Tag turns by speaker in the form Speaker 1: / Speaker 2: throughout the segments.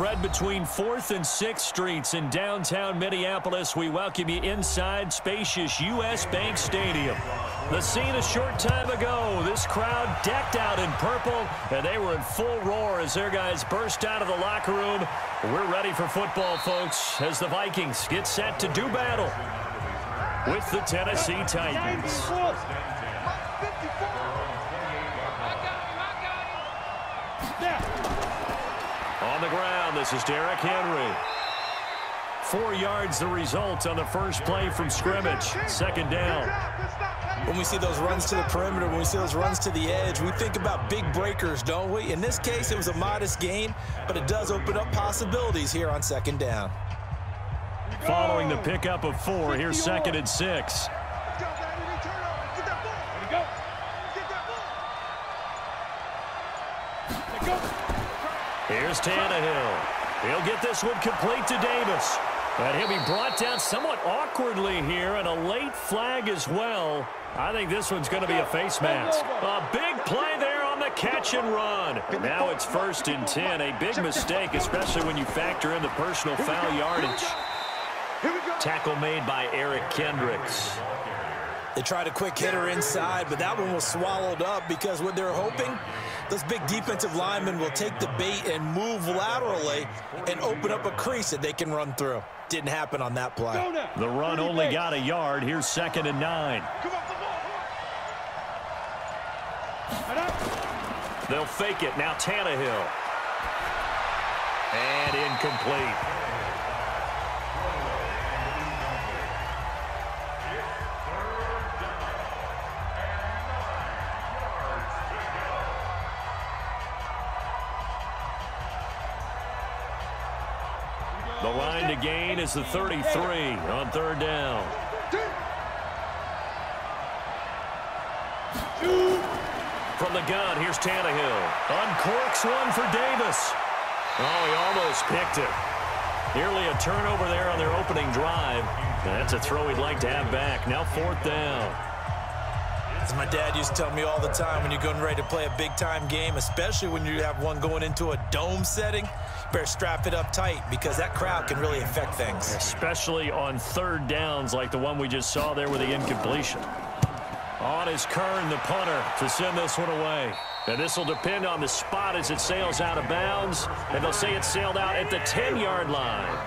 Speaker 1: spread between 4th and 6th Streets in downtown Minneapolis. We welcome you inside spacious U.S. Bank Stadium. The scene a short time ago, this crowd decked out in purple, and they were in full roar as their guys burst out of the locker room. We're ready for football, folks, as the Vikings get set to do battle with the Tennessee Titans. On the ground, this is Derrick Henry. 4 yards the result on the first play from scrimmage. Second down.
Speaker 2: When we see those runs to the perimeter, when we see those runs to the edge, we think about big breakers, don't we? In this case, it was a modest gain, but it does open up possibilities here on second down.
Speaker 1: Following the pickup of 4, here's 2nd and 6. Here's Tannehill. He'll get this one complete to Davis. And he'll be brought down somewhat awkwardly here, and a late flag as well. I think this one's going to be a face mask. A big play there on the catch and run. Now it's 1st and 10. A big mistake, especially when you factor in the personal foul yardage. Tackle made by Eric Kendricks.
Speaker 2: They tried a quick hitter inside, but that one was swallowed up because what they're hoping, those big defensive linemen will take the bait and move laterally and open up a crease that they can run through. Didn't happen on that play.
Speaker 1: The run only got a yard. Here's 2nd and 9. They'll fake it. Now Tannehill. And incomplete. The line to gain is the 33 on 3rd down. From the gun, here's Tannehill. Uncorks one for Davis. Oh, he almost picked it. Nearly a turnover there on their opening drive. That's a throw he'd like to have back. Now 4th down.
Speaker 2: As my dad used to tell me all the time, when you're getting ready to play a big-time game, especially when you have one going into a dome setting, better strap it up tight because that crowd can really affect things.
Speaker 1: Especially on 3rd downs like the one we just saw there with the incompletion. On is Kern, the punter, to send this one away. And this will depend on the spot as it sails out of bounds. And they'll say it sailed out at the 10-yard line.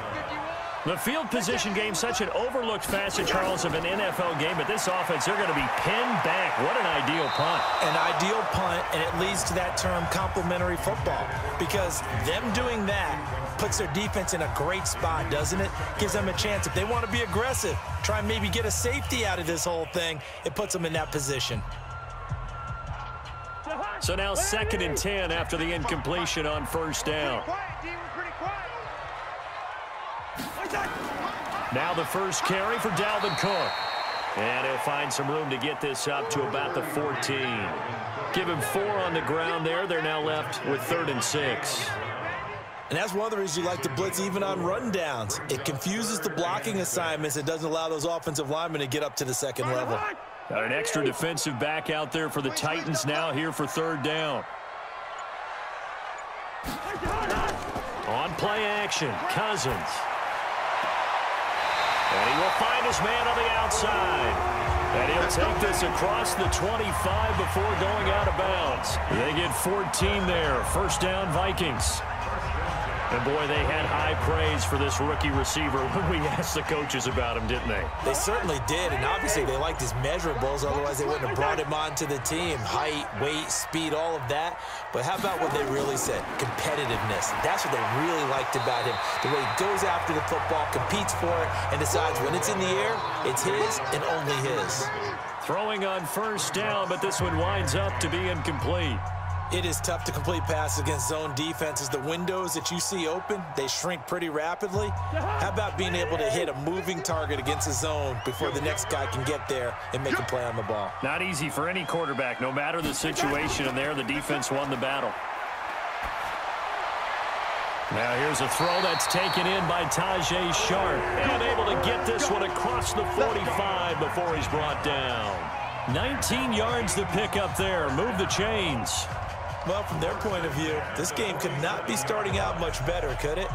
Speaker 1: The field position game, such an overlooked facet, Charles, of an NFL game. But this offense, they're going to be pinned back. What an ideal punt.
Speaker 2: An ideal punt, and it leads to that term complementary football. Because them doing that puts their defense in a great spot, doesn't it? Gives them a chance. If they want to be aggressive, try and maybe get a safety out of this whole thing, it puts them in that position.
Speaker 1: So now 2nd and 10 after the incompletion on 1st down. Now the first carry for Dalvin Cook. And he'll find some room to get this up to about the 14. Give him 4 on the ground there. They're now left with 3rd and 6.
Speaker 2: And that's one of the reasons you like to blitz even on run downs. It confuses the blocking assignments. It doesn't allow those offensive linemen to get up to the 2nd level.
Speaker 1: Got an extra defensive back out there for the Titans now here for 3rd down. On play action, Cousins. And he will find his man on the outside. And he'll take this across the 25 before going out of bounds. They get 14 there. 1st down, Vikings. And, boy, they had high praise for this rookie receiver when we asked the coaches about him, didn't they?
Speaker 2: They certainly did, and obviously they liked his measurables. Otherwise, they wouldn't have brought him onto the team. Height, weight, speed, all of that. But how about what they really said? Competitiveness. That's what they really liked about him. The way he goes after the football, competes for it, and decides when it's in the air, it's his and only his.
Speaker 1: Throwing on 1st down, but this one winds up to be incomplete.
Speaker 2: It is tough to complete passes against zone defenses. The windows that you see open, they shrink pretty rapidly. How about being able to hit a moving target against a zone before the next guy can get there and make a play on the ball?
Speaker 1: Not easy for any quarterback, no matter the situation, and there the defense won the battle. Now here's a throw that's taken in by Tajay Sharp. And able to get this one across the 45 before he's brought down. 19 yards to pick up there. Move the chains.
Speaker 2: Well, from their point of view, this game could not be starting out much better, could it?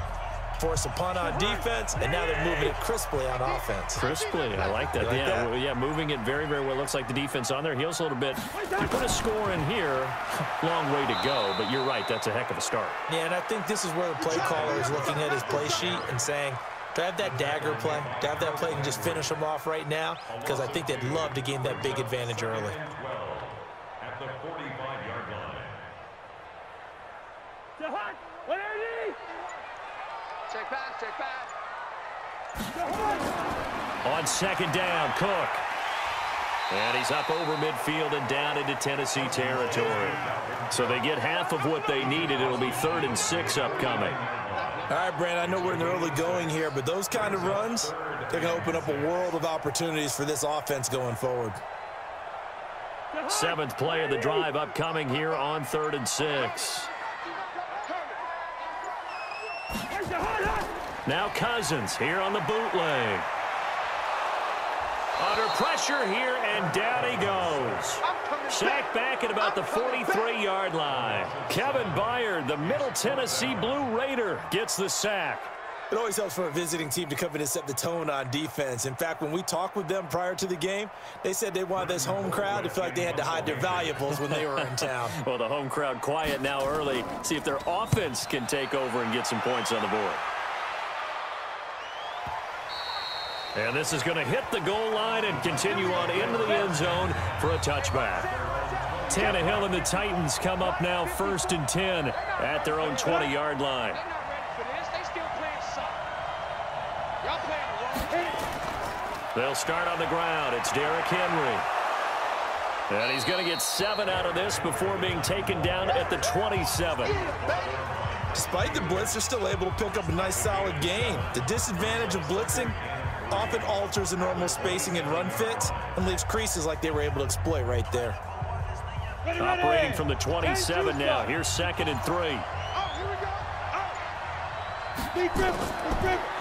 Speaker 2: Force a punt on defense, and now they're moving it crisply on offense.
Speaker 1: Crisply, I like that. Yeah, moving it very, very well. Looks like the defense on their heels a little bit. You put a score in here, long way to go, but you're right, that's a heck of a start.
Speaker 2: Yeah, and I think this is where the play caller is looking at his play sheet and saying, to have that dagger play, to have that play and just finish them off right now, because I think they'd love to gain that big advantage early.
Speaker 3: At the 45-yard line.
Speaker 4: Check back, check back.
Speaker 1: On second down, Cook. And he's up over midfield and down into Tennessee territory. So they get half of what they needed. It'll be 3rd and 6 upcoming.
Speaker 2: All right, Brand, I know we're in the early going here, but those kind of runs, they're going to open up a world of opportunities for this offense going forward.
Speaker 1: 7th play of the drive upcoming here on 3rd and 6. Now Cousins here on the bootleg. Under pressure here, and down he goes. Sacked back at about the 43-yard line. Kevin Byard, the Middle Tennessee Blue Raider, gets the sack.
Speaker 2: It always helps for a visiting team to come in and set the tone on defense. In fact, when we talked with them prior to the game, they said they wanted this home crowd to feel like they had to hide their valuables when they were in town.
Speaker 1: Well, the home crowd quiet now early. See if their offense can take over and get some points on the board. And this is going to hit the goal line and continue on into the end zone for a touchback. Tannehill and the Titans come up now 1st and 10 at their own 20-yard line. They'll start on the ground. It's Derrick Henry. And he's going to get 7 out of this before being taken down at the 27.
Speaker 2: Despite the blitz, they're still able to pick up a nice solid gain. The disadvantage of blitzing often alters the normal spacing and run fits and leaves creases like they were able to exploit right there.
Speaker 1: Operating from the 27 now. Here's 2nd and 3.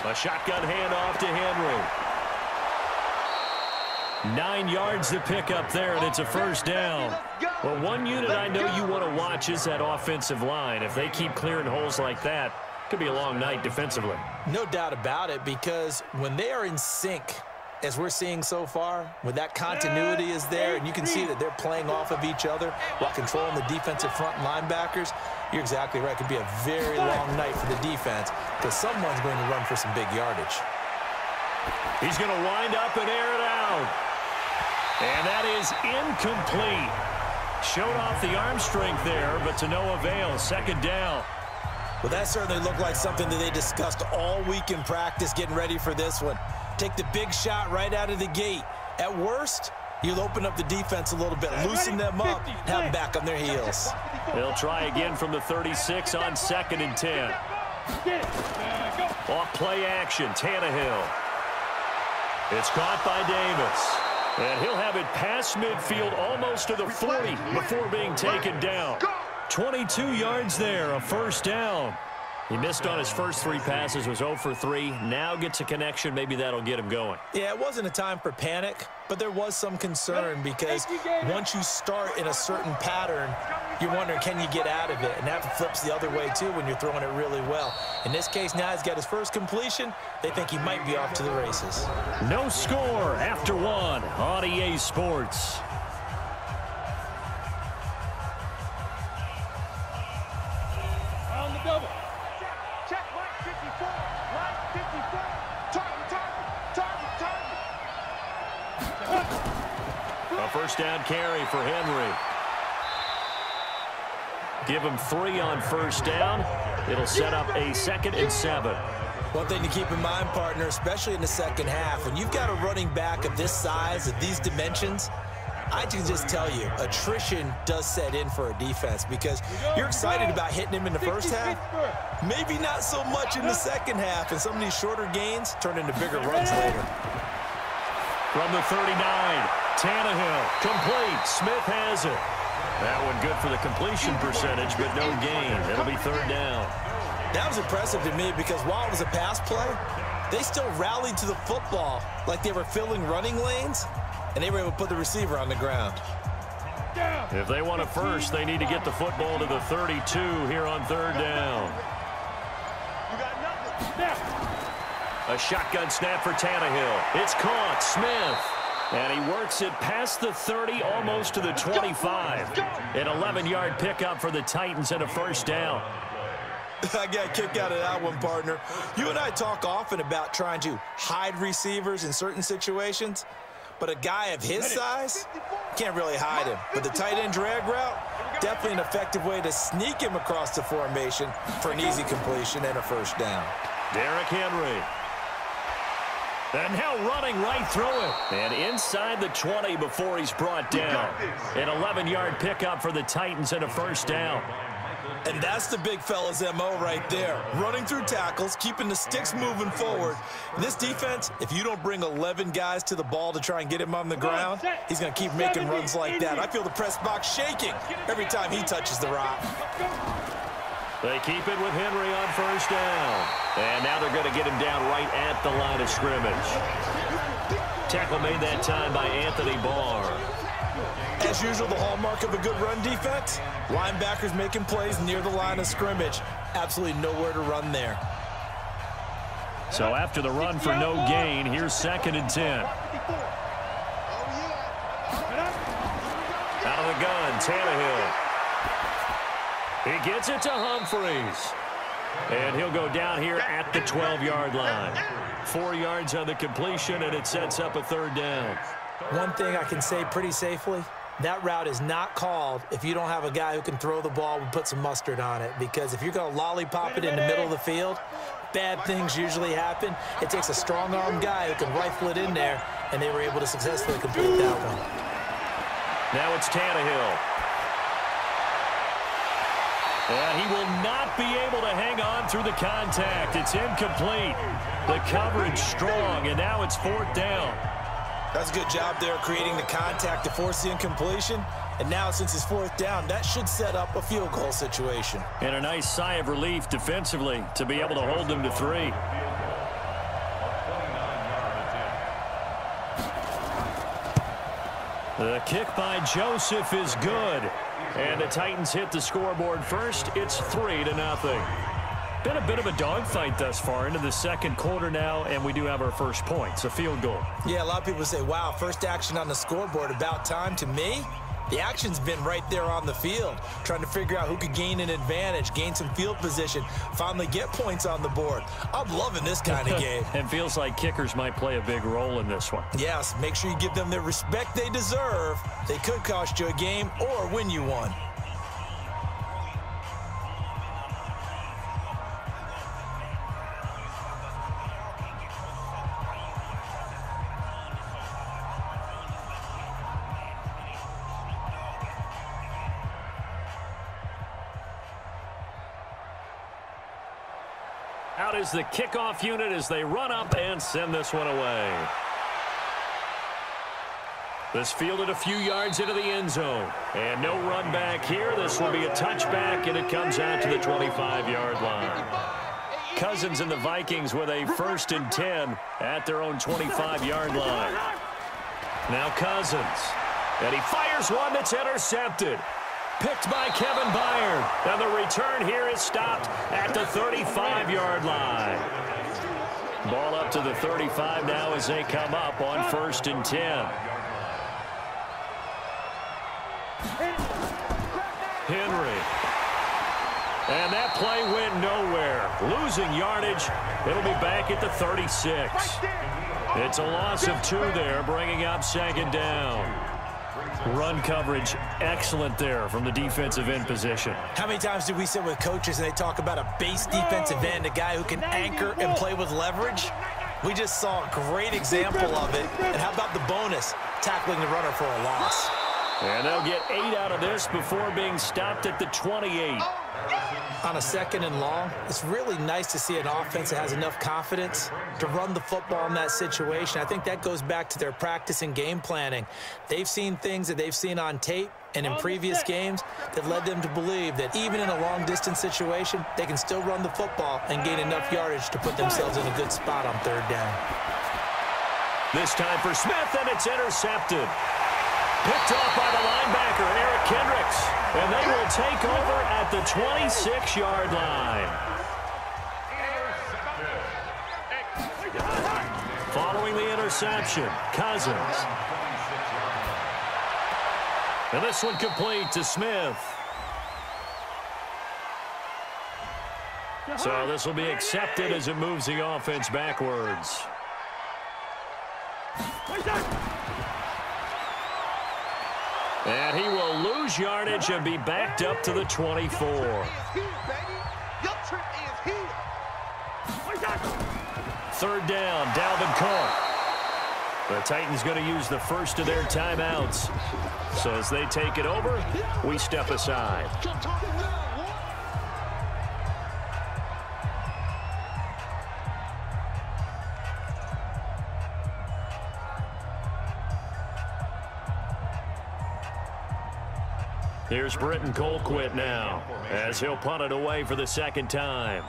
Speaker 1: A shotgun handoff to Henry. 9 yards to pick up there, and it's a 1st down. Well, one unit I know you want to watch is that offensive line. If they keep clearing holes like that, it could be a long night defensively.
Speaker 2: No doubt about it, because when they are in sync, as we're seeing so far, when that continuity is there, and you can see that they're playing off of each other while controlling the defensive front linebackers, you're exactly right. It could be a very long night for the defense because someone's going to run for some big yardage.
Speaker 1: He's going to wind up and air it out. And that is incomplete. Showed off the arm strength there, but to no avail. 2nd down.
Speaker 2: Well, that certainly looked like something that they discussed all week in practice getting ready for this one. Take the big shot right out of the gate. At worst, you'll open up the defense a little bit, loosen them up, have them back on their heels.
Speaker 1: They'll try again from the 36 on 2nd and 10. Off play action, Tannehill. It's caught by Davis. And he'll have it past midfield almost to the 40 before being taken down. 22 yards there, a 1st down. He missed on his first 3 passes, was 0 for 3. Now gets a connection. Maybe that'll get him going.
Speaker 2: Yeah, it wasn't a time for panic, but there was some concern because once you start in a certain pattern, you're wondering, can you get out of it? And that flips the other way, too, when you're throwing it really well. In this case, now he's got his first completion. They think he might be off to the races.
Speaker 1: No score after 1 on EA Sports.
Speaker 4: On the double. Check right 54. Right 54. Target.
Speaker 1: A 1st down carry for Henry. Give him 3 on 1st down. It'll set up a 2nd and 7.
Speaker 2: One thing to keep in mind, partner, especially in the second half, when you've got a running back of this size, of these dimensions, I can just tell you, attrition does set in for a defense because you're excited about hitting him in the first half, maybe not so much in the second half, and some of these shorter gains turn into bigger runs later.
Speaker 1: From the 39, Tannehill, complete. Smith has it. That one good for the completion percentage, but no gain. It'll be 3rd down.
Speaker 2: That was impressive to me because while it was a pass play, they still rallied to the football like they were filling running lanes, and they were able to put the receiver on the ground.
Speaker 1: If they want a first, they need to get the football to the 32 here on third down. A shotgun snap for Tannehill. It's caught. Smith. And he works it past the 30, almost to the 25. An 11-yard pickup for the Titans and a first down.
Speaker 2: I got a kick out of that one, partner. You and I talk often about trying to hide receivers in certain situations, but a guy of his size can't really hide him. But the tight end drag route, definitely an effective way to sneak him across the formation for an easy completion and a first down.
Speaker 1: Derrick Henry. And now running right through it. And inside the 20 before he's brought down. An 11-yard pickup for the Titans and a first down.
Speaker 2: And that's the big fella's MO right there. Running through tackles, keeping the sticks moving forward. This defense, if you don't bring 11 guys to the ball to try and get him on the ground, he's going to keep making runs like that. I feel the press box shaking every time he touches the rock.
Speaker 1: They keep it with Henry on first down. And now they're going to get him down right at the line of scrimmage. Tackle made that time by Anthony Barr.
Speaker 2: As usual, the hallmark of a good run defense, linebackers making plays near the line of scrimmage. Absolutely nowhere to run there.
Speaker 1: So after the run for no gain, here's 2nd and 10. Out of the gun, Tannehill. He gets it to Humphries. And he'll go down here at the 12-yard line. 4 yards on the completion, and it sets up a third down.
Speaker 2: One thing I can say pretty safely, that route is not called if you don't have a guy who can throw the ball and put some mustard on it. Because if you're going to lollipop it in the middle of the field, bad things usually happen. It takes a strong-arm guy who can rifle it in there, and they were able to successfully complete that one.
Speaker 1: Now it's Tannehill. And he will not be able to hang on through the contact. It's incomplete. The coverage strong, and now it's 4th down.
Speaker 2: That's a good job there creating the contact to force the incompletion. And now, since it's 4th down, that should set up a field goal situation.
Speaker 1: And a nice sigh of relief defensively to be able to hold them to 3. The kick by Joseph is good. And the Titans hit the scoreboard first. It's 3-0. Been a bit of a dogfight thus far into the second quarter now, and we do have our first points, a field goal.
Speaker 2: Yeah, a lot of people say, wow, first action on the scoreboard, about time. To me, the action's been right there on the field, trying to figure out who could gain an advantage, gain some field position, finally get points on the board. I'm loving this kind of game.
Speaker 1: And feels like kickers might play a big role in this one.
Speaker 2: Yes, make sure you give them the respect they deserve. They could cost you a game or win you one.
Speaker 1: Out is the kickoff unit as they run up and send this one away. This fielded a few yards into the end zone. And no run back here. This will be a touchback, and it comes out to the 25-yard line. Cousins and the Vikings with a 1st and 10 at their own 25-yard line. Now Cousins. And he fires one that's intercepted. Picked by Kevin Byard. And the return here is stopped at the 35-yard line. Ball up to the 35 now as they come up on 1st and 10. Henry. And that play went nowhere. Losing yardage. It'll be back at the 36. It's a loss of 2 there, bringing up 2nd down. Run coverage, excellent there from the defensive end position.
Speaker 2: How many times do we sit with coaches and they talk about a base defensive end, a guy who can anchor and play with leverage? We just saw a great example of it. And how about the bonus, tackling the runner for a loss?
Speaker 1: And they'll get 8 out of this before being stopped at the 28.
Speaker 2: On a 2nd and long, it's really nice to see an offense that has enough confidence to run the football in that situation. I think that goes back to their practice and game planning. They've seen things that they've seen on tape and in previous games that led them to believe that even in a long-distance situation, they can still run the football and gain enough yardage to put themselves in a good spot on 3rd down.
Speaker 1: This time for Smith, and it's intercepted. Picked off by the linebacker, Eric Kendricks. And they will take over at the 26-yard line. Following the interception, Cousins. And this one complete to Smith. So this will be accepted as it moves the offense backwards. And he will lose yardage and be backed up to the 24. Third down, Dalvin Cook. The Titans going to use the first of their timeouts. So as they take it over, we step aside. Here's Britton Colquitt now, as he'll punt it away for the second time.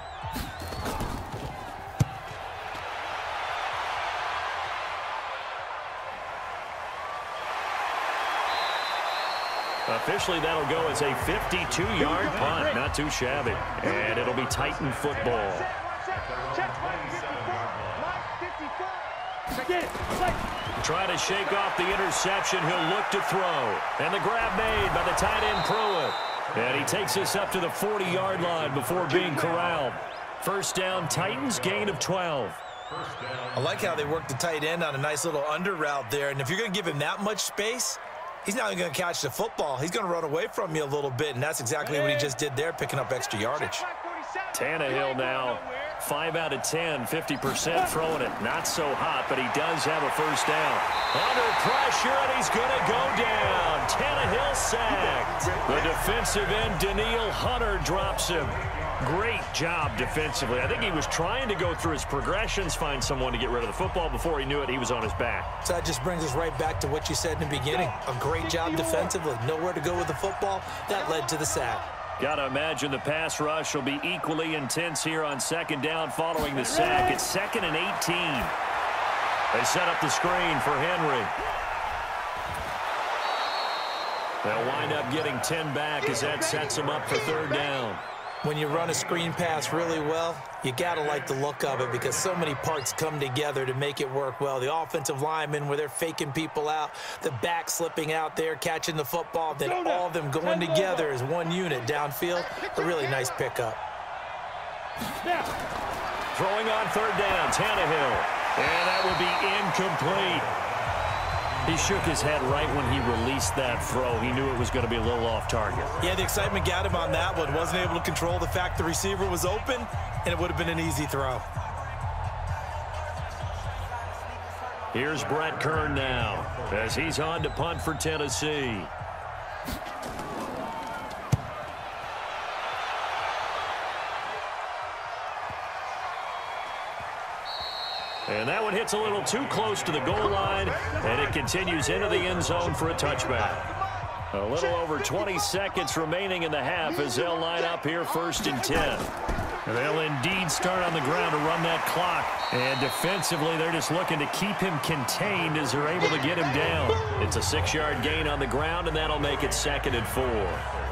Speaker 1: Officially, that'll go as a 52-yard punt. Not too shabby. And it'll be Titan football. Try to shake off the interception. He'll look to throw. And the grab made by the tight end Pruitt. And he takes us up to the 40-yard line before being corralled. First down, Titans, gain of 12.
Speaker 2: I like how they work the tight end on a nice little under route there. And if you're going to give him that much space, he's not even going to catch the football. He's going to run away from you a little bit, and that's exactly what he just did there, picking up extra yardage.
Speaker 1: Tannehill now, 5 out of 10, 50% throwing it. Not so hot, but he does have a first down. Under pressure, and he's going to go down. Tannehill sacked. The defensive end, Danielle Hunter, drops him. Great job defensively. I think he was trying to go through his progressions, find someone to get rid of the football. Before he knew it, he was on his back.
Speaker 2: So that just brings us right back to what you said in the beginning. A great job defensively. Nowhere to go with the football. That led to the sack.
Speaker 1: Got to imagine the pass rush will be equally intense here on second down following the sack. It's 2nd and 18. They set up the screen for Henry. They'll wind up getting 10 back as that sets them up for third down.
Speaker 2: When you run a screen pass really well, you got to like the look of it because so many parts come together to make it work well. The offensive linemen where they're faking people out, the back slipping out there, catching the football, then all of them going together as one unit downfield. A really nice pickup.
Speaker 1: Throwing on third down, Tannehill. And that would be incomplete. He shook his head right when he released that throw. He knew it was going to be a little off target.
Speaker 2: Yeah, the excitement got him on that one. Wasn't able to control the fact the receiver was open, and it would have been an easy throw.
Speaker 1: Here's Brett Kern now as he's on to punt for Tennessee. And that one hits a little too close to the goal line, and it continues into the end zone for a touchback. A little over 20 seconds remaining in the half as they'll line up here 1st and 10. They'll indeed start on the ground to run that clock. And defensively, they're just looking to keep him contained as they're able to get him down. It's a 6-yard gain on the ground, and that'll make it 2nd and 4.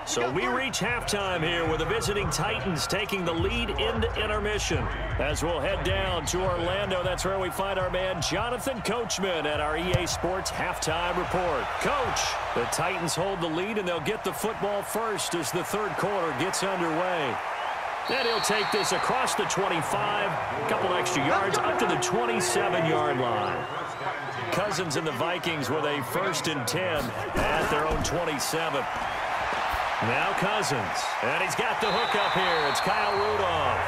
Speaker 1: So we reach halftime here with the visiting Titans taking the lead into intermission. As we'll head down to Orlando, that's where we find our man Jonathan Coachman at our EA Sports Halftime Report. Coach, the Titans hold the lead, and they'll get the football first as the third quarter gets underway. Then he'll take this across the 25, a couple extra yards, up to the 27-yard line. Cousins and the Vikings with a 1st and 10 at their own 27. Now Cousins, and he's got the hook up here. It's Kyle Rudolph.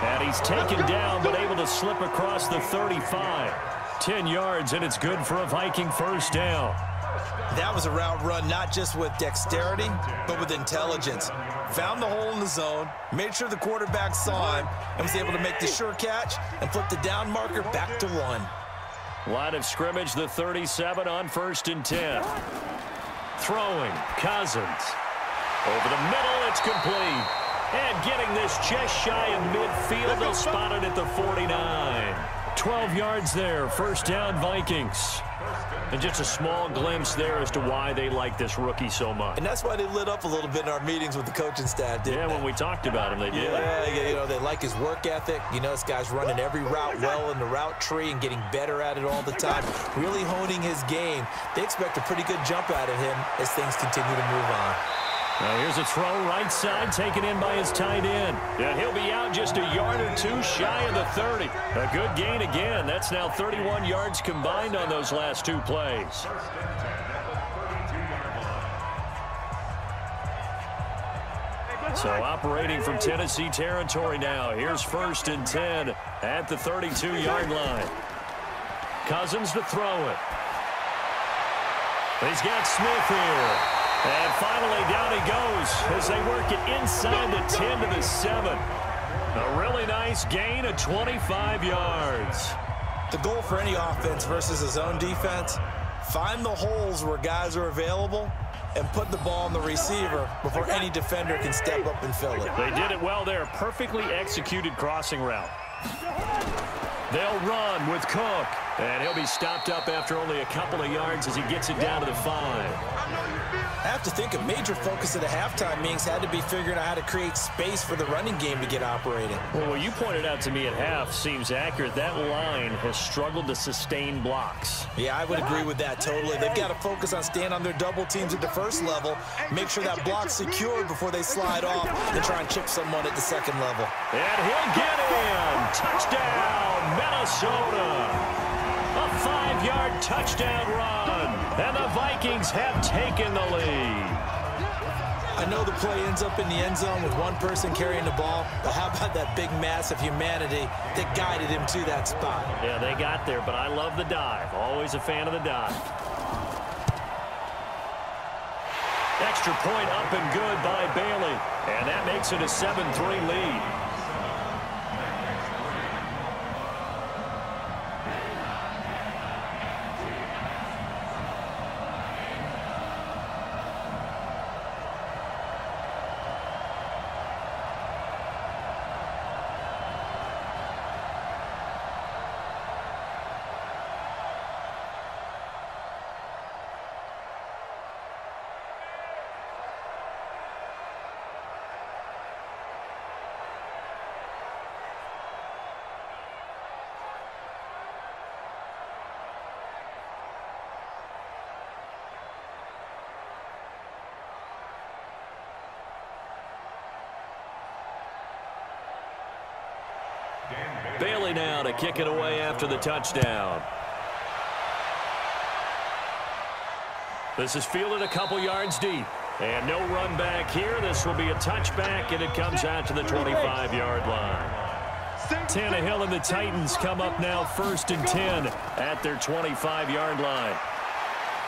Speaker 1: And he's taken down, but able to slip across the 35. 10 yards, and it's good for a Viking first down.
Speaker 2: That was a route run not just with dexterity, but with intelligence. Found the hole in the zone, made sure the quarterback saw him, and was able to make the sure catch and flip the down marker back to 1.
Speaker 1: Line of scrimmage, the 37 on 1st and 10. Throwing, Cousins. Over the middle, it's complete. And getting this just shy of midfield, they'll spot it at the 49. 12 yards there, first down Vikings. And just a small glimpse there as to why they like this rookie so much.
Speaker 2: And that's why they lit up a little bit in our meetings with the coaching staff, didn't they?
Speaker 1: When we talked about him, they did.
Speaker 2: Yeah, you know, they like his work ethic. You know, this guy's running every route well in the route tree and getting better at it all the time, really honing his game. They expect a pretty good jump out of him as things continue to move on.
Speaker 1: Now here's a throw right side taken in by his tight end. And he'll be out just a yard or two shy of the 30. A good gain again. That's now 31 yards combined on those last two plays. So operating from Tennessee territory now. Here's 1st and 10 at the 32-yard line. Cousins to throw it. He's got Smith here. And finally, down he goes as they work it inside the 10 to the 7. A really nice gain of 25 yards.
Speaker 2: The goal for any offense versus a zone defense, find the holes where guys are available and put the ball on the receiver before any defender can step up and fill it.
Speaker 1: They did it well there. Perfectly executed crossing route. They'll run with Cook. And he'll be stopped up after only a couple of yards as he gets it down to the 5.
Speaker 2: I have to think a major focus of the halftime meetings had to be figuring out how to create space for the running game to get operating.
Speaker 1: Well, what you pointed out to me at half seems accurate. That line has struggled to sustain blocks.
Speaker 2: Yeah, I would agree with that totally. They've got to focus on staying on their double teams at the first level, make sure that block's secured before they slide off and try and chip someone at the second level.
Speaker 1: And he'll get in. Touchdown, Minnesota. A 5-yard touchdown run, and the Vikings have taken the lead.
Speaker 2: I know the play ends up in the end zone with one person carrying the ball, but how about that big mass of humanity that guided him to that spot?
Speaker 1: Yeah, they got there, but I love the dive. Always a fan of the dive. Extra point up and good by Bailey, and that makes it a 7-3 lead. Bailey now to kick it away after the touchdown. This is fielded a couple yards deep. And no run back here. This will be a touchback, and it comes out to the 25-yard line. Tannehill and the Titans come up now 1st and 10 at their 25-yard line.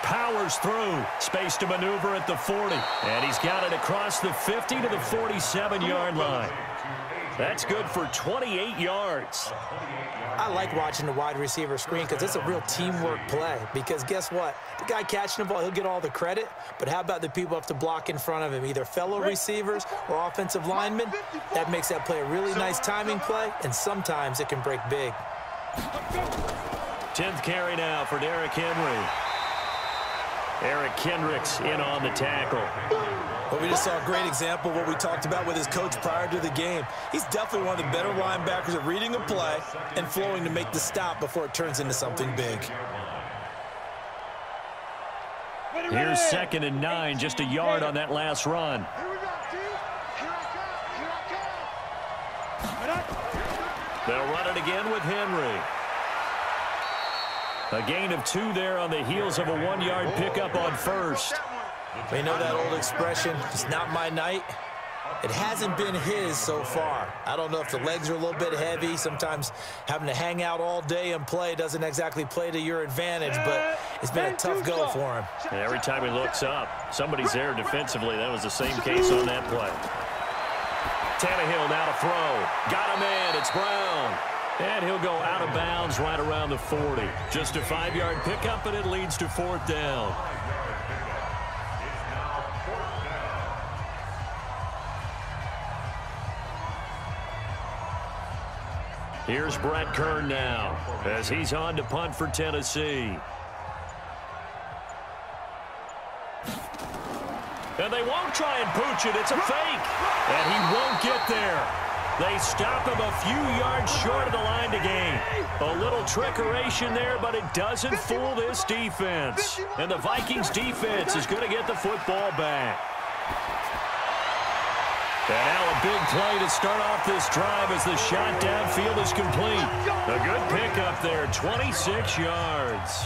Speaker 1: Powers through. Space to maneuver at the 40. And he's got it across the 50 to the 47-yard line. That's good for 28 yards.
Speaker 2: I like watching the wide receiver screen because it's a real teamwork play. Because guess what? The guy catching the ball, he'll get all the credit. But how about the people who have to block in front of him, either fellow receivers or offensive linemen? That makes that play a really nice timing play, and sometimes it can break big.
Speaker 1: 10th carry now for Derrick Henry. Eric Kendricks in on the tackle.
Speaker 2: Well, we just saw a great example of what we talked about with his coach prior to the game. He's definitely one of the better linebackers at reading a play and flowing to make the stop before it turns into something big.
Speaker 1: Here's 2nd and 9, just a yard on that last run. They'll run it again with Henry. A gain of 2 there on the heels of a 1-yard pickup on first.
Speaker 2: We know that old expression, it's not my night. It hasn't been his so far. I don't know if the legs are a little bit heavy. Sometimes having to hang out all day and play doesn't exactly play to your advantage, but it's been a tough go for him.
Speaker 1: And every time he looks up, somebody's there defensively. That was the same case on that play. Tannehill now to throw. Got him in. It's Brown. And he'll go out of bounds right around the 40. Just a 5-yard pickup, and it leads to 4th down. Here's Brett Kern now as he's on to punt for Tennessee. And they won't try and pooch it. It's a fake. And he won't get there. They stop him a few yards short of the line to gain. A little trickeration there, but it doesn't fool this defense. And the Vikings defense is going to get the football back. And now a big play to start off this drive as the shot downfield is complete. A good pickup there, 26 yards.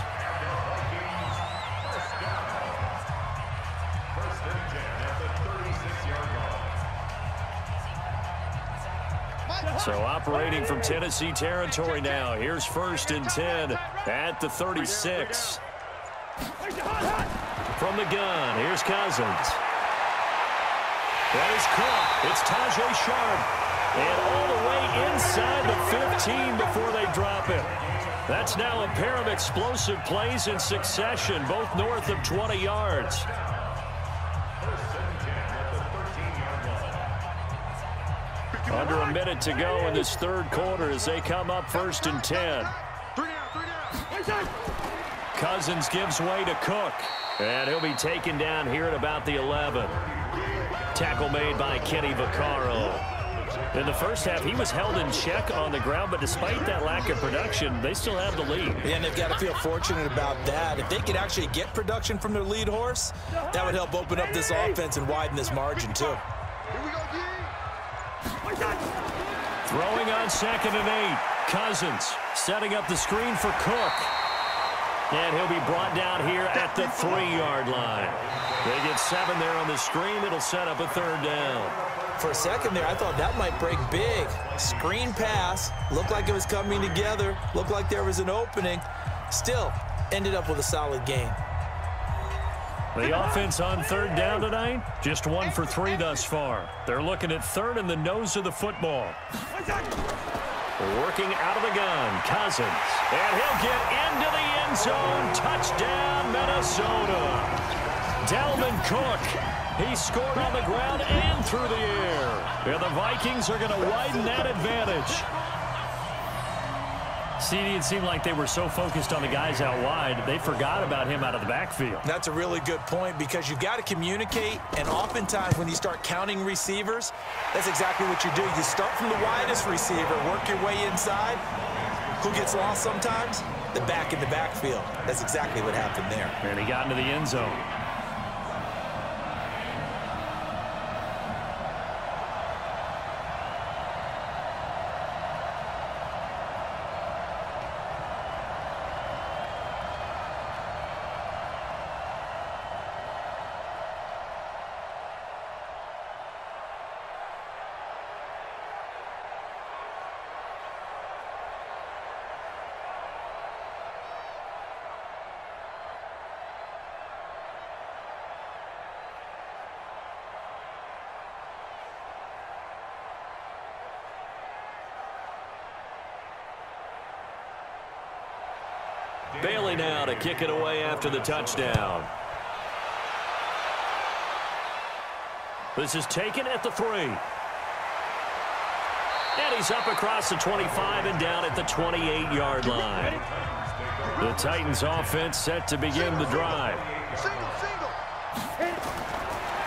Speaker 1: So operating from Tennessee territory now. Here's 1st and 10 at the 36. From the gun, here's Cousins. That is caught. It's Tajay Sharp. And all the way inside the 15 before they drop it. That's now a pair of explosive plays in succession, both north of 20 yards. Under a minute to go in this third quarter as they come up 1st and 10. Cousins gives way to Cook. And he'll be taken down here at about the 11. Tackle made by Kenny Vaccaro. In the first half, he was held in check on the ground, but despite that lack of production, they still have the lead.
Speaker 2: Yeah, and they've got to feel fortunate about that. If they could actually get production from their lead horse, that would help open up this offense and widen this margin, too.
Speaker 1: Throwing on 2nd and 8. Cousins setting up the screen for Cook. And he'll be brought down here at the 3-yard line. They get 7 there on the screen. It'll set up a 3rd down.
Speaker 2: For a second there, I thought that might break big. Screen pass. Looked like it was coming together. Looked like there was an opening. Still, ended up with a solid gain.
Speaker 1: The offense on 3rd down tonight, just 1 for 3 thus far. They're looking at 3rd in the nose of the football. Working out of the gun, Cousins. And he'll get into the end zone. Touchdown, Minnesota. Dalvin Cook. He scored on the ground and through the air. And the Vikings are going to widen that advantage. CD, it seemed like they were so focused on the guys out wide, they forgot about him out of the backfield.
Speaker 2: That's a really good point because you've got to communicate, and oftentimes when you start counting receivers, that's exactly what you do. You start from the widest receiver, work your way inside. Who gets lost sometimes? The back in the backfield. That's exactly what happened there.
Speaker 1: And he got into the end zone. Bailey now to kick it away after the touchdown. This is taken at the 3. And he's up across the 25 and down at the 28-yard line. The Titans offense set to begin the drive.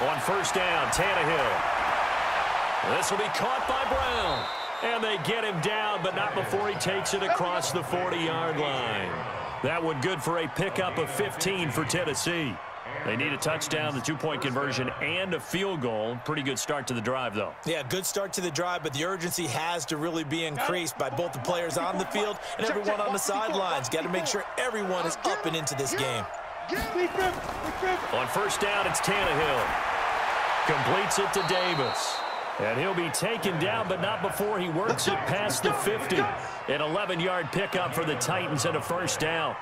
Speaker 1: On 1st down, Tannehill. This will be caught by Brown. And they get him down, but not before he takes it across the 40-yard line. That one good for a pickup of 15 for Tennessee. They need a touchdown, the 2-point conversion, and a field goal. Pretty good start to the drive, though.
Speaker 2: Yeah, good start to the drive, but the urgency has to really be increased by both the players on the field and everyone on the sidelines. Got to make sure everyone is up and into this game.
Speaker 1: On 1st down, it's Tannehill. Completes it to Davis. And he'll be taken down, but not before he works it past the 50. An 11-yard pickup for the Titans and a 1st down.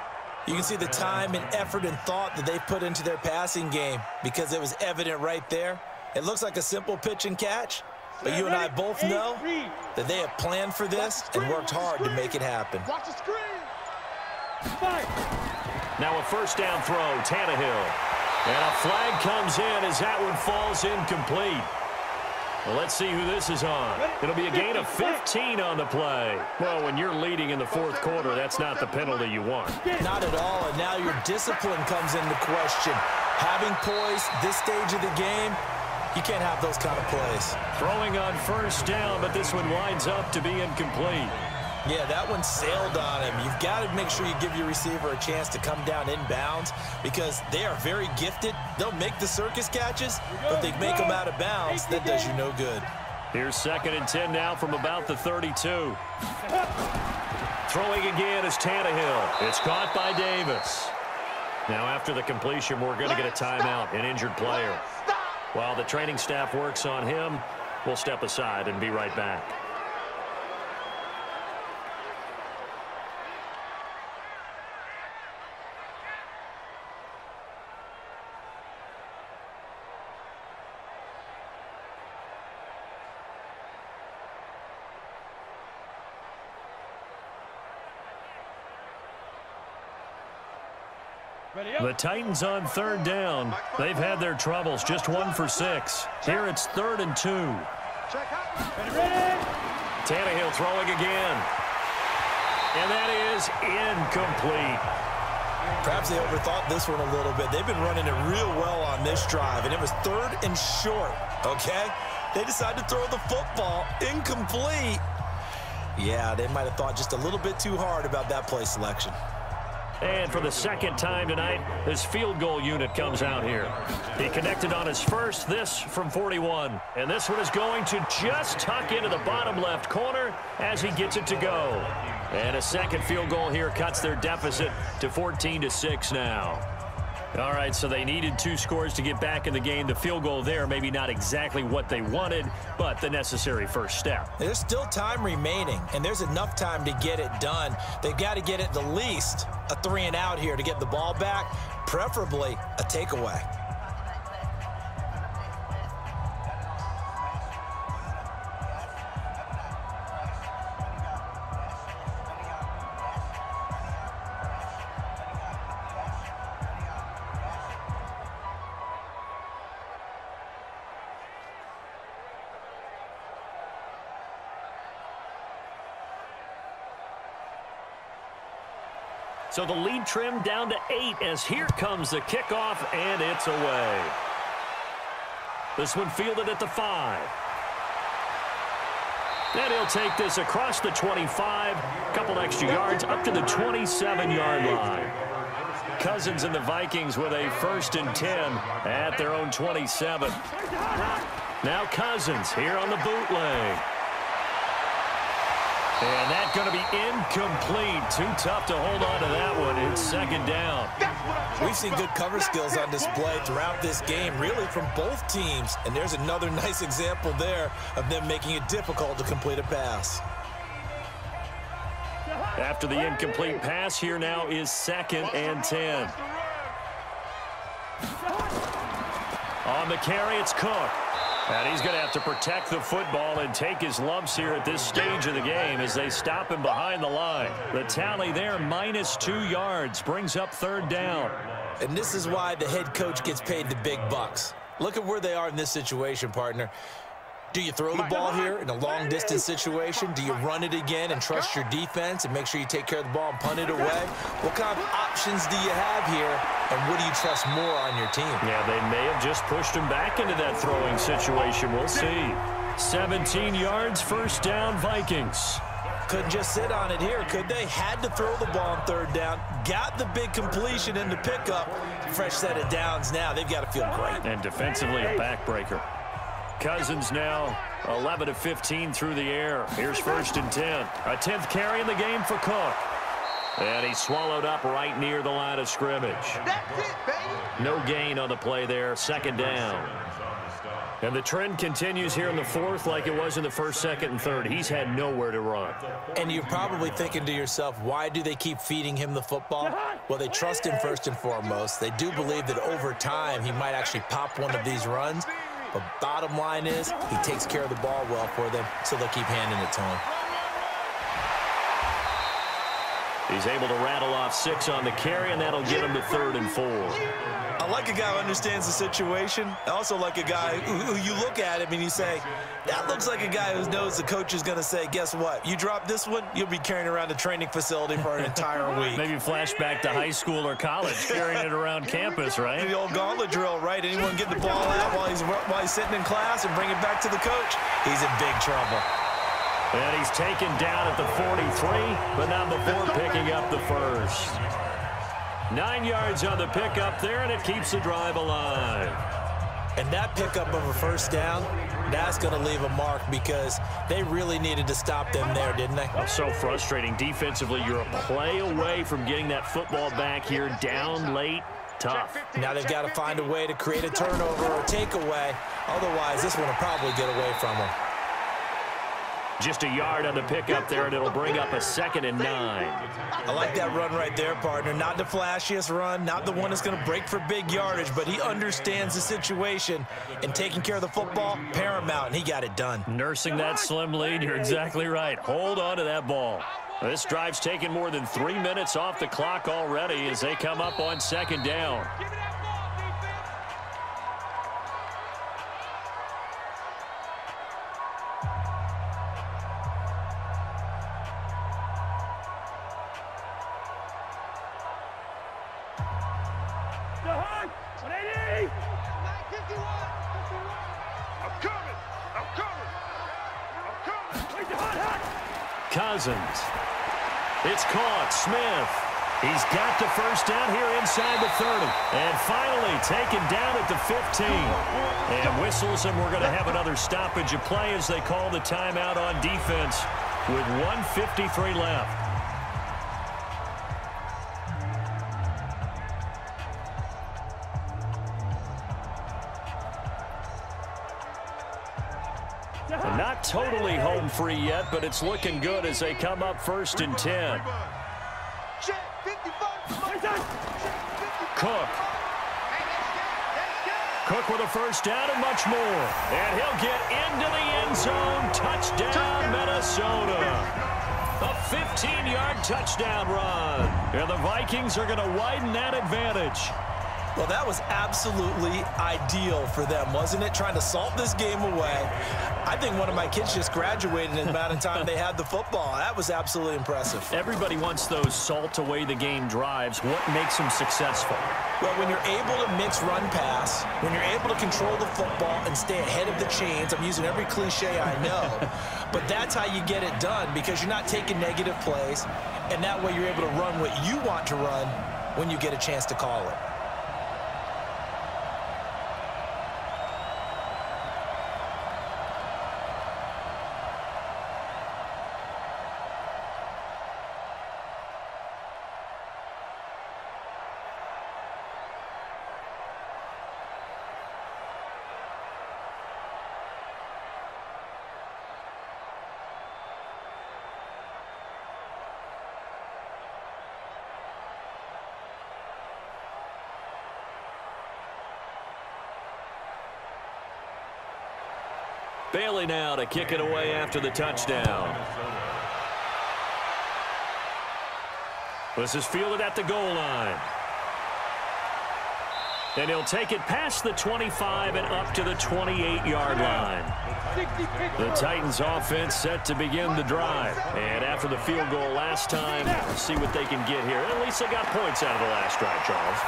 Speaker 2: You can see the time and effort and thought that they've put into their passing game because it was evident right there. It looks like a simple pitch and catch, but you and I both know that they have planned for this and worked hard to make it happen.
Speaker 1: Now a 1st down throw, Tannehill. And a flag comes in as that one falls incomplete. Well, let's see who this is on. It'll be a gain of 15 on the play. Well, when you're leading in the fourth quarter, that's not the penalty you want.
Speaker 2: Not at all, and now your discipline comes into question. Having poise this stage of the game, you can't have those kind of plays.
Speaker 1: Throwing on first down, but this one winds up to be incomplete.
Speaker 2: Yeah, that one sailed on him. You've got to make sure you give your receiver a chance to come down inbounds because they are very gifted. They'll make the circus catches, but they make them out of bounds. That does you no good.
Speaker 1: Here's 2nd and 10 now from about the 32. Throwing again is Tannehill. It's caught by Davis. Now after the completion, we're going to get a timeout, an injured player. While the training staff works on him, we'll step aside and be right back. The Titans on 3rd down. They've had their troubles, just 1 for 6. Here it's 3rd and 2. Tannehill throwing again. And that is incomplete.
Speaker 2: Perhaps they overthought this one a little bit. They've been running it real well on this drive, and it was 3rd and short, okay? They decided to throw the football incomplete. Yeah, they might have thought just a little bit too hard about that play selection.
Speaker 1: And for the 2nd time tonight, his field goal unit comes out here. He connected on his first, this from 41. And this one is going to just tuck into the bottom left corner as he gets it to go. And a 2nd field goal here cuts their deficit to 14-6 now. All right, so they needed 2 scores to get back in the game. The field goal there, maybe not exactly what they wanted, but the necessary first step.
Speaker 2: There's still time remaining, and there's enough time to get it done. They've got to get at the least a 3 and out here to get the ball back, preferably a takeaway.
Speaker 1: So the lead trimmed down to 8 as here comes the kickoff, and it's away. This one fielded at the 5. And he'll take this across the 25, couple extra yards up to the 27-yard line. Cousins and the Vikings with a 1st and 10 at their own 27. Now Cousins here on the bootleg. And that's going to be incomplete. Too tough to hold on to that one. It's 2nd down.
Speaker 2: We've seen good cover skills on display throughout this game, really from both teams. And there's another nice example there of them making it difficult to complete a pass.
Speaker 1: After the incomplete pass, here now is 2nd and 10. On the carry, it's Cook. And he's going to have to protect the football and take his lumps here at this stage of the game as they stop him behind the line. The tally there, -2 yards, brings up 3rd down.
Speaker 2: And this is why the head coach gets paid the big bucks. Look at where they are in this situation, partner. Do you throw the ball here in a long-distance situation? Do you run it again and trust your defense and make sure you take care of the ball and punt it away? What kind of options do you have here, and what do you trust more on your team?
Speaker 1: Yeah, they may have just pushed him back into that throwing situation. We'll see. 17 yards, 1st down, Vikings.
Speaker 2: Couldn't just sit on it here, could they? Had to throw the ball on 3rd down. Got the big completion in the pickup. Fresh set of downs now. They've got to feel great.
Speaker 1: And defensively, a backbreaker. Cousins now 11 of 15 through the air. Here's 1st and 10. A 10th carry in the game for Cook. And he's swallowed up right near the line of scrimmage.
Speaker 4: That's it, baby.
Speaker 1: No gain on the play there. 2nd down. And the trend continues here in the 4th like it was in the 1st, 2nd, and 3rd. He's had nowhere to run.
Speaker 2: And you're probably thinking to yourself, why do they keep feeding him the football? Well, they trust him first and foremost. They do believe that over time he might actually pop one of these runs. But bottom line is he takes care of the ball well for them, so they'll keep handing it to him.
Speaker 1: He's able to rattle off 6 on the carry, and that'll get him to 3rd and 4.
Speaker 2: I like a guy who understands the situation. I also like a guy who you look at him and you say, that looks like a guy who knows the coach is going to say, guess what? You drop this one, you'll be carrying around the training facility for an entire week.
Speaker 1: Maybe flashback to high school or college, carrying it around campus, right?
Speaker 2: The old gauntlet drill, right? Anyone get the ball out while he's sitting in class and bring it back to the coach? He's in big trouble.
Speaker 1: And he's taken down at the 43, but not before picking up the first. 9 yards on the pickup there, and it keeps the drive alive.
Speaker 2: And that pickup of a first down, that's going to leave a mark because they really needed to stop them there, didn't they?
Speaker 1: Oh, so frustrating. Defensively, you're a play away from getting that football back here down late. Tough.
Speaker 2: Now they've got to find a way to create a turnover or takeaway. Otherwise, this one will probably get away from them.
Speaker 1: Just a yard on the pickup there, and it'll bring up a 2nd and 9.
Speaker 2: I like that run right there, partner. Not the flashiest run, not the one that's going to break for big yardage, but he understands the situation, and taking care of the football, paramount, and he got it done.
Speaker 1: Nursing that slim lead, you're exactly right. Hold on to that ball. This drive's taken more than 3 minutes off the clock already as they come up on 2nd down. Cousins. It's caught. Smith. He's got the first down here inside the 30. And finally taken down at the 15. And whistles, and we're going to have another stoppage of play as they call the timeout on defense with 1:53 left. Not totally home free yet, but it's looking good as they come up 1st and 10. Cook with a first down and much more. And he'll get into the end zone. Touchdown, Minnesota. A 15-yard touchdown run. And the Vikings are going to widen that advantage.
Speaker 2: Well, that was absolutely ideal for them, wasn't it? Trying to salt this game away. I think one of my kids just graduated in the amount of time they had the football. That was absolutely impressive.
Speaker 1: Everybody wants those salt away the game drives. What makes them successful?
Speaker 2: Well, when you're able to mix run pass, when you're able to control the football and stay ahead of the chains, I'm using every cliche I know, but that's how you get it done because you're not taking negative plays, and that way you're able to run what you want to run when you get a chance to call it.
Speaker 1: Bailey now to kick it away after the touchdown. This is fielded at the goal line. And he'll take it past the 25 and up to the 28-yard line. The Titans offense set to begin the drive. And after the field goal last time, let's see what they can get here. At least they got points out of the last drive, Charles.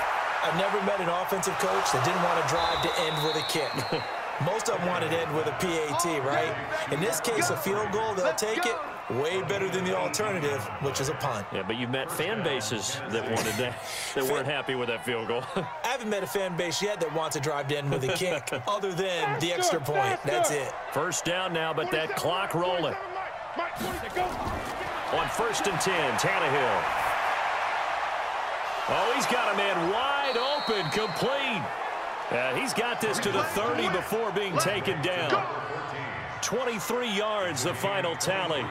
Speaker 2: I've never met an offensive coach that didn't want to drive to end with a kick. Most of them want to end with a PAT, right? In this case, a field goal, they'll take it. Way better than the alternative, which is a punt.
Speaker 1: Yeah, but you've met fan bases that wanted that, that weren't happy with that field goal.
Speaker 2: I haven't met a fan base yet that wants to drive to end with a kick, other than the extra point. That's it.
Speaker 1: First down now, but that clock rolling. On 1st and 10, Tannehill. Oh, he's got a man wide open, complete. He's got this to the 30 before being taken down. 23 yards, the final tally.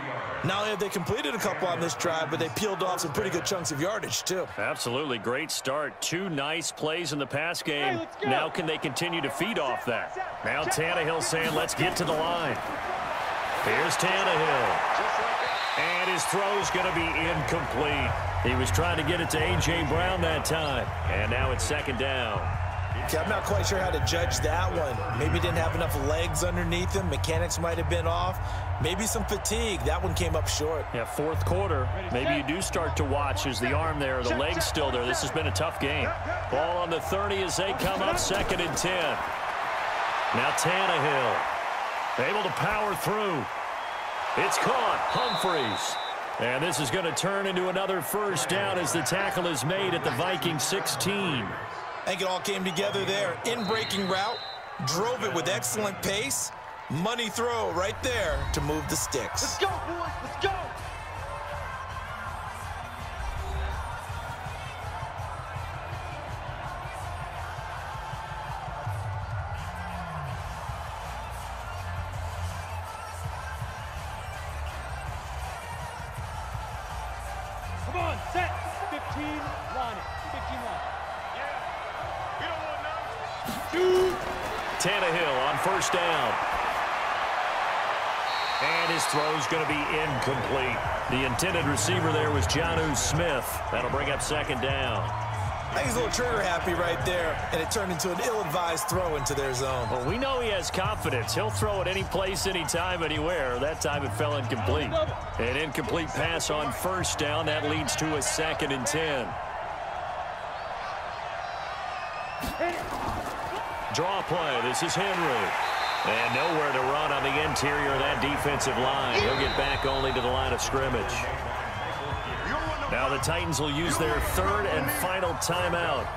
Speaker 2: Not only have they completed a couple on this drive, but they peeled off some pretty good chunks of yardage, too.
Speaker 1: Absolutely. Great start. 2 nice plays in the pass game. Now can they continue to feed off that? Now Tannehill saying, let's get to the line. Here's Tannehill. And his throw's going to be incomplete. He was trying to get it to A.J. Brown that time. And now it's second down.
Speaker 2: Okay, I'm not quite sure how to judge that one. Maybe didn't have enough legs underneath him. Mechanics might have been off. Maybe some fatigue. That one came up short.
Speaker 1: Yeah, fourth quarter. Maybe you do start to watch as the arm there, the leg's still there. This has been a tough game. Ball on the 30 as they come up, 2nd and 10. Now Tannehill able to power through. It's caught. Humphreys. And this is going to turn into another first down as the tackle is made at the Vikings 16.
Speaker 2: I think it all came together there. In-breaking route, drove it with excellent pace. Money throw right there to move the sticks.
Speaker 4: Let's go, boys. Let's go. Come on, set. 15 line. 15 line.
Speaker 1: Tannehill on first down. And his throw's going to be incomplete. The intended receiver there was Jonnu Smith. That'll bring up second down.
Speaker 2: I think he's a little trigger happy right there, and it turned into an ill-advised throw into their zone.
Speaker 1: Well, we know he has confidence. He'll throw it any place, anytime, anywhere. That time it fell incomplete. An incomplete pass on first down. That leads to a 2nd and 10. Draw play. This is Henry. And nowhere to run on the interior of that defensive line. He'll get back only to the line of scrimmage. Now the Titans will use their 3rd and final timeout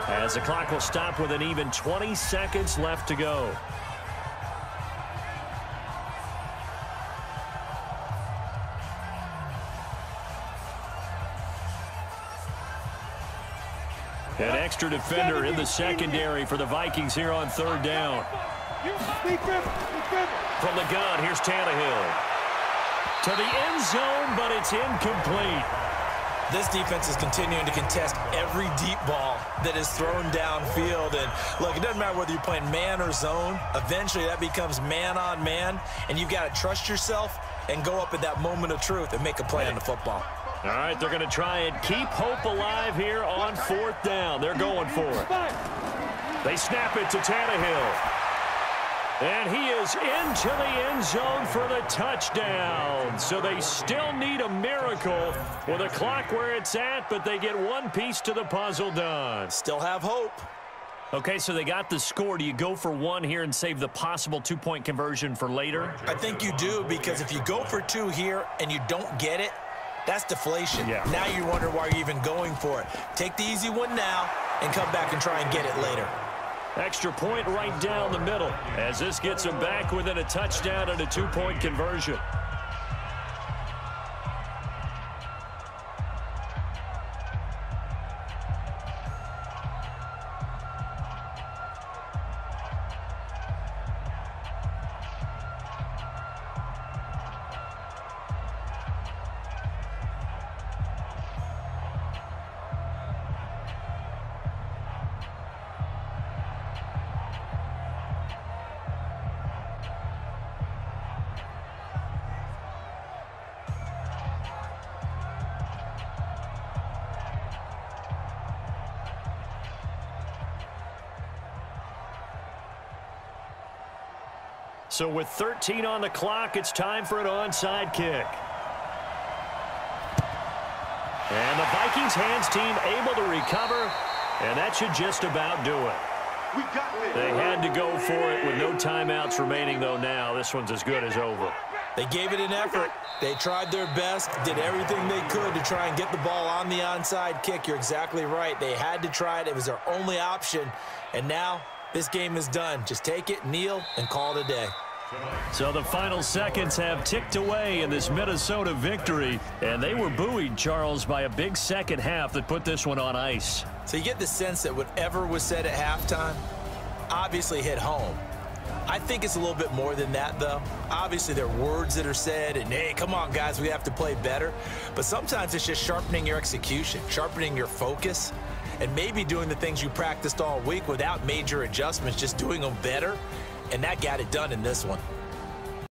Speaker 1: as the clock will stop with an even 20 seconds left to go. An extra defender in the secondary for the Vikings here on 3rd down. From the gun, here's Tannehill. To the end zone, but it's incomplete.
Speaker 2: This defense is continuing to contest every deep ball that is thrown downfield. And look, it doesn't matter whether you're playing man or zone. Eventually, that becomes man on man, and you've got to trust yourself and go up at that moment of truth and make a play on the football.
Speaker 1: All right, they're going to try and keep hope alive here on 4th down. They're going for it. They snap it to Tannehill. And he is into the end zone for the touchdown. So they still need a miracle with a clock where it's at, but they get one piece to the puzzle done.
Speaker 2: Still have hope.
Speaker 1: Okay, so they got the score. Do you go for one here and save the possible 2-point conversion for later?
Speaker 2: I think you do, because if you go for 2 here and you don't get it, that's deflation.
Speaker 1: Yeah.
Speaker 2: Now you wonder why you're even going for it. Take the easy one now and come back and try and get it later.
Speaker 1: Extra point right down the middle as this gets them back within a touchdown and a 2-point conversion. So with 13 on the clock, it's time for an onside kick. And the Vikings hands team able to recover, and that should just about do it. They had to go for it with no timeouts remaining, though. Now this one's as good as over.
Speaker 2: They gave it an effort. They tried their best, did everything they could to try and get the ball on the onside kick. You're exactly right. They had to try it. It was their only option. And now this game is done. Just take it, kneel, and call it a day.
Speaker 1: So the final seconds have ticked away in this Minnesota victory, and they were buoyed, Charles, by a big second half that put this one on ice.
Speaker 2: So you get the sense that whatever was said at halftime obviously hit home. I think it's a little bit more than that, though. Obviously, there are words that are said, and, hey, come on, guys, we have to play better. But sometimes it's just sharpening your execution, sharpening your focus, and maybe doing the things you practiced all week without major adjustments, just doing them better. And that got it done in this one.